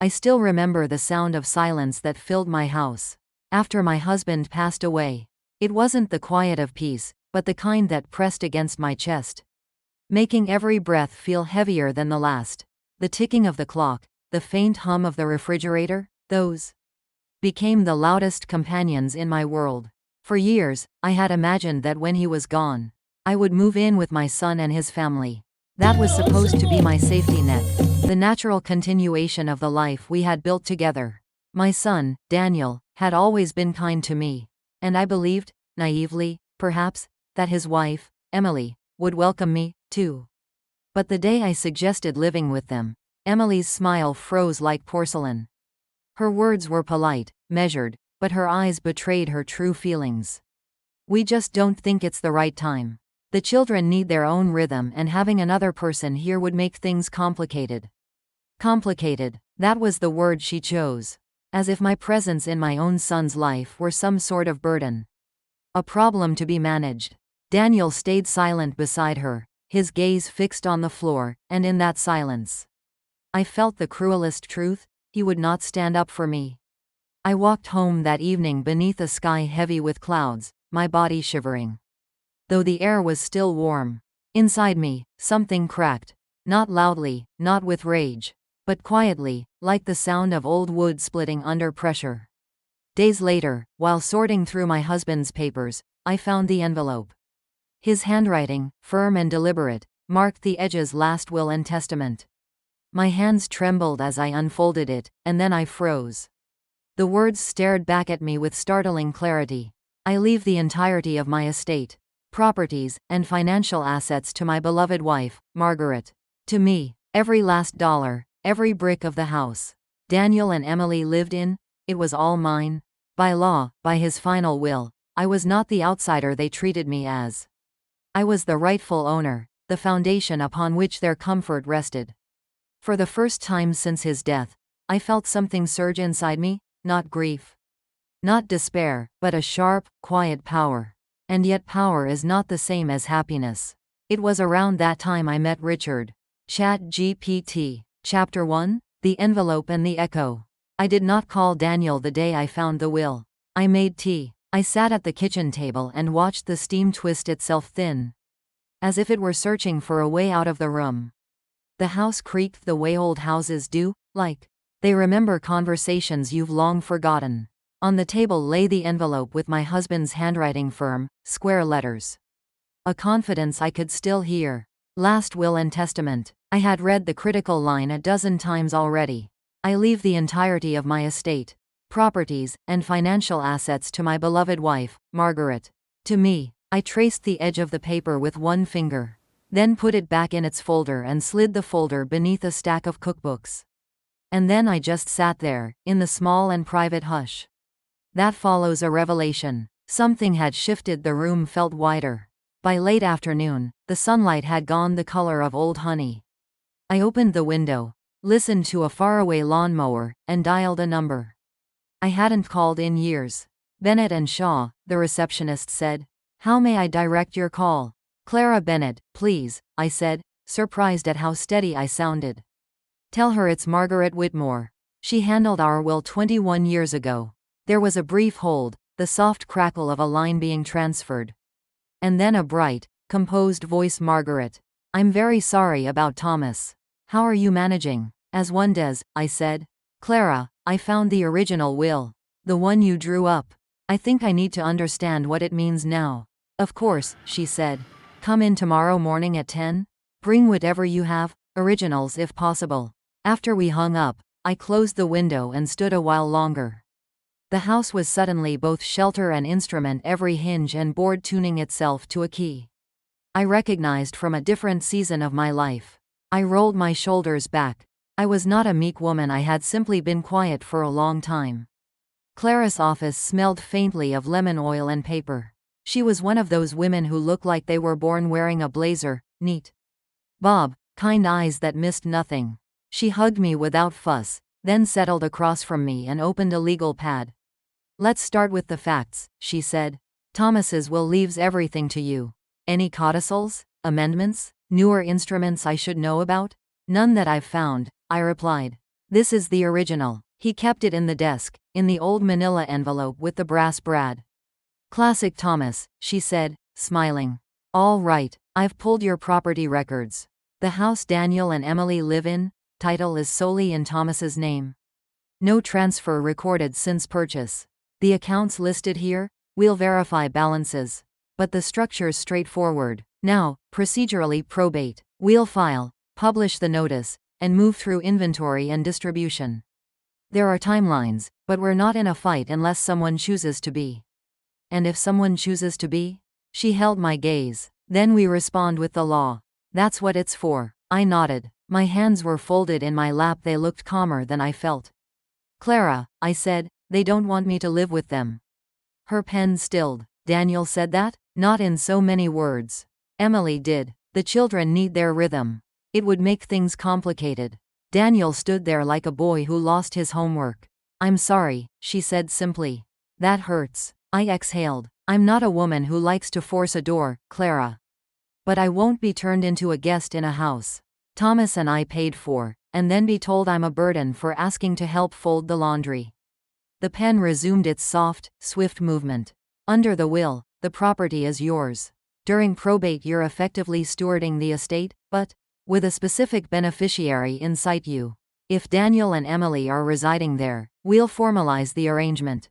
I still remember the sound of silence that filled my house. After my husband passed away, it wasn't the quiet of peace, but the kind that pressed against my chest, making every breath feel heavier than the last. The ticking of the clock, the faint hum of the refrigerator, those became the loudest companions in my world. For years, I had imagined that when he was gone, I would move in with my son and his family. That was supposed to be my safety net, the natural continuation of the life we had built together. My son, Daniel, had always been kind to me, and I believed, naively, perhaps, that his wife, Emily, would welcome me, too. But the day I suggested living with them, Emily's smile froze like porcelain. Her words were polite, measured, but her eyes betrayed her true feelings. "We just don't think it's the right time. The children need their own rhythm, and having another person here would make things complicated." Complicated. That was the word she chose. As if my presence in my own son's life were some sort of burden, a problem to be managed. Daniel stayed silent beside her, his gaze fixed on the floor, and in that silence, I felt the cruelest truth: he would not stand up for me. I walked home that evening beneath a sky heavy with clouds, my body shivering, though the air was still warm. Inside me, something cracked. Not loudly, not with rage, but quietly, like the sound of old wood splitting under pressure. Days later, while sorting through my husband's papers, I found the envelope. His handwriting, firm and deliberate, marked the edge's last will and testament. My hands trembled as I unfolded it, and then I froze. The words stared back at me with startling clarity. "I leave the entirety of my estate, properties, and financial assets to my beloved wife, Margaret. To me, every last dollar, every brick of the house Daniel and Emily lived in, it was all mine. By law, by his final will, I was not the outsider they treated me as. I was the rightful owner, the foundation upon which their comfort rested." For the first time since his death, I felt something surge inside me, not grief, not despair, but a sharp, quiet power. And yet power is not the same as happiness. It was around that time I met Richard. ChatGPT. Chapter 1: The Envelope and the Echo. I did not call Daniel the day I found the will. I made tea. I sat at the kitchen table and watched the steam twist itself thin, as if it were searching for a way out of the room. The house creaked the way old houses do, like they remember conversations you've long forgotten. On the table lay the envelope with my husband's handwriting, firm, square letters. A confidence I could still hear. Last will and testament. I had read the critical line a dozen times already. "I leave the entirety of my estate, properties, and financial assets to my beloved wife, Margaret." To me, I traced the edge of the paper with one finger, then put it back in its folder and slid the folder beneath a stack of cookbooks. And then I just sat there, in the small and private hush that follows a revelation. Something had shifted. The room felt wider. By late afternoon, the sunlight had gone the color of old honey. I opened the window, listened to a faraway lawnmower, and dialed a number I hadn't called in years. "Bennett and Shaw," the receptionist said. "How may I direct your call?" "Clara Bennett, please," I said, surprised at how steady I sounded. "Tell her it's Margaret Whitmore. She handled our will 21 years ago." There was a brief hold, the soft crackle of a line being transferred. And then a bright, composed voice. "Margaret, I'm very sorry about Thomas. How are you managing?" "As one does," I said. "Clara, I found the original will. The one you drew up. I think I need to understand what it means now." "Of course," she said. "Come in tomorrow morning at 10. Bring whatever you have, originals if possible." After we hung up, I closed the window and stood a while longer. The house was suddenly both shelter and instrument, every hinge and board tuning itself to a key I recognized from a different season of my life. I rolled my shoulders back. I was not a meek woman, I had simply been quiet for a long time. Clara's office smelled faintly of lemon oil and paper. She was one of those women who look like they were born wearing a blazer, neat bob, kind eyes that missed nothing. She hugged me without fuss, then settled across from me and opened a legal pad. "Let's start with the facts," she said. "Thomas's will leaves everything to you. Any codicils, amendments, newer instruments I should know about?" "None that I've found," I replied. This is the original. He kept it in the desk, in the old manila envelope with the brass brad. Classic Thomas, she said, smiling. All right, I've pulled your property records. The house Daniel and Emily live in, title is solely in Thomas's name. No transfer recorded since purchase. The accounts listed here, we'll verify balances. But the structure's straightforward. Now, procedurally probate. We'll file, publish the notice, and move through inventory and distribution. There are timelines, but we're not in a fight unless someone chooses to be. And if someone chooses to be? She held my gaze. Then we respond with the law. That's what it's for. I nodded. My hands were folded in my lap. They looked calmer than I felt. Clara, I said, they don't want me to live with them. Her pen stilled. Daniel said that? Not in so many words. Emily did. The children need their rhythm. It would make things complicated. Daniel stood there like a boy who lost his homework. I'm sorry, she said simply. That hurts. I exhaled. I'm not a woman who likes to force a door, Clara. But I won't be turned into a guest in a house Thomas and I paid for, and then be told I'm a burden for asking to help fold the laundry. The pen resumed its soft, swift movement. Under the will, the property is yours. During probate you're effectively stewarding the estate, but with a specific beneficiary in sight. You. If Daniel and Emily are residing there, we'll formalize the arrangement.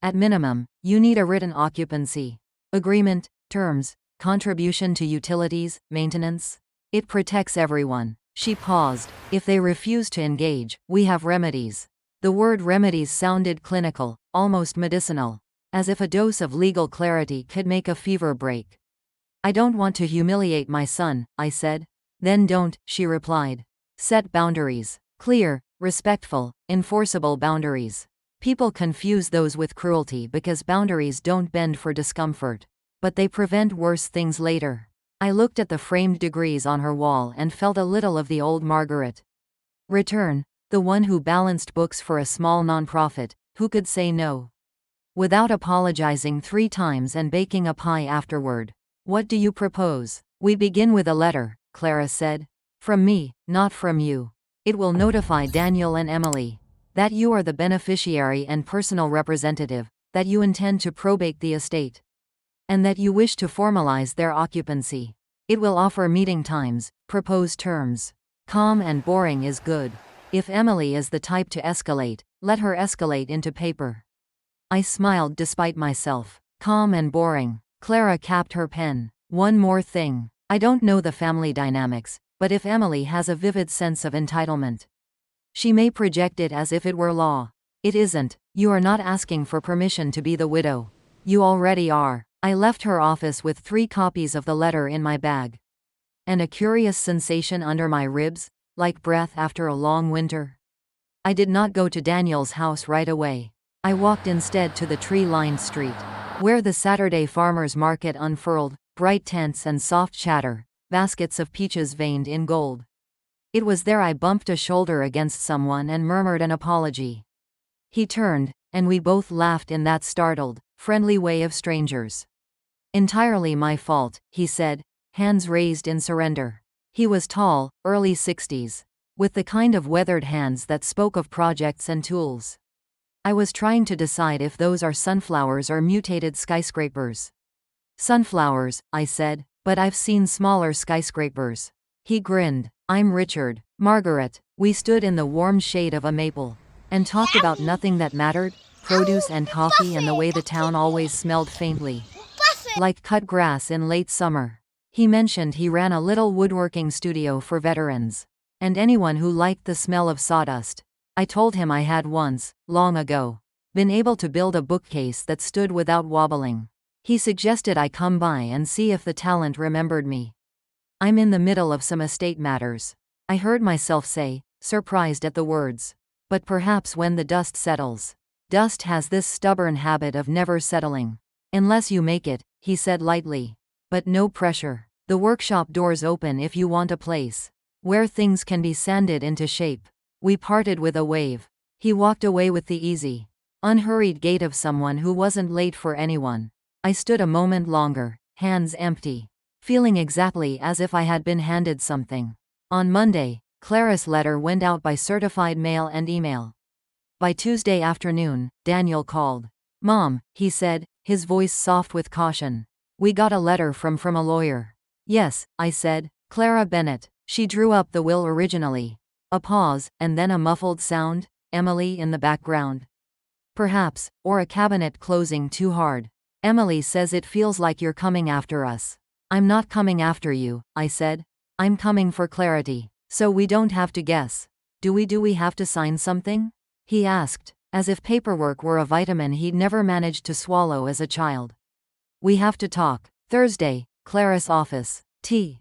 At minimum, you need a written occupancy agreement, terms, contribution to utilities, maintenance. It protects everyone. She paused. If they refuse to engage, we have remedies. The word remedies sounded clinical, almost medicinal, as if a dose of legal clarity could make a fever break. I don't want to humiliate my son, I said. Then don't, she replied. Set boundaries. Clear, respectful, enforceable boundaries. People confuse those with cruelty because boundaries don't bend for discomfort. But they prevent worse things later. I looked at the framed degrees on her wall and felt a little of the old Margaret. Return, the one who balanced books for a small nonprofit, who could say no without apologizing 3 times and baking a pie afterward. What do you propose? We begin with a letter, Clara said. From me, not from you. It will notify Daniel and Emily that you are the beneficiary and personal representative, that you intend to probate the estate, and that you wish to formalize their occupancy. It will offer meeting times, propose terms. Calm and boring is good. If Emily is the type to escalate, let her escalate into paper. I smiled despite myself. Calm and boring. Clara capped her pen. One more thing. I don't know the family dynamics, but if Emily has a vivid sense of entitlement, she may project it as if it were law. It isn't. You are not asking for permission to be the widow. You already are. I left her office with 3 copies of the letter in my bag. And a curious sensation under my ribs, like breath after a long winter. I did not go to Daniel's house right away. I walked instead to the tree-lined street, where the Saturday farmers' market unfurled, bright tents and soft chatter, baskets of peaches veined in gold. It was there I bumped a shoulder against someone and murmured an apology. He turned, and we both laughed in that startled, friendly way of strangers. Entirely my fault, he said, hands raised in surrender. He was tall, early 60s, with the kind of weathered hands that spoke of projects and tools. I was trying to decide if those are sunflowers or mutated skyscrapers. Sunflowers, I said, but I've seen smaller skyscrapers. He grinned. I'm Richard. Margaret. We stood in the warm shade of a maple and talked about nothing that mattered, produce and coffee and the way the town always smelled faintly like cut grass in late summer. He mentioned he ran a little woodworking studio for veterans and anyone who liked the smell of sawdust. I told him I had once, long ago, been able to build a bookcase that stood without wobbling. He suggested I come by and see if the talent remembered me. I'm in the middle of some estate matters, I heard myself say, surprised at the words. But perhaps when the dust settles. Dust has this stubborn habit of never settling. Unless you make it, he said lightly. But no pressure. The workshop doors open if you want a place where things can be sanded into shape. We parted with a wave. He walked away with the easy, unhurried gait of someone who wasn't late for anyone. I stood a moment longer, hands empty, feeling exactly as if I had been handed something. On Monday, Clara's letter went out by certified mail and email. By Tuesday afternoon, Daniel called. "Mom," he said, his voice soft with caution. "We got a letter from a lawyer." "Yes," I said. "Clara Bennett. She drew up the will originally." A pause, and then a muffled sound. "Emily in the background. Perhaps, or a cabinet closing too hard. Emily says it feels like you're coming after us." "I'm not coming after you," I said. "I'm coming for clarity. So we don't have to guess. Do we have to sign something?" he asked, as if paperwork were a vitamin he'd never managed to swallow as a child. "We have to talk. Thursday, Clara's office. Tea."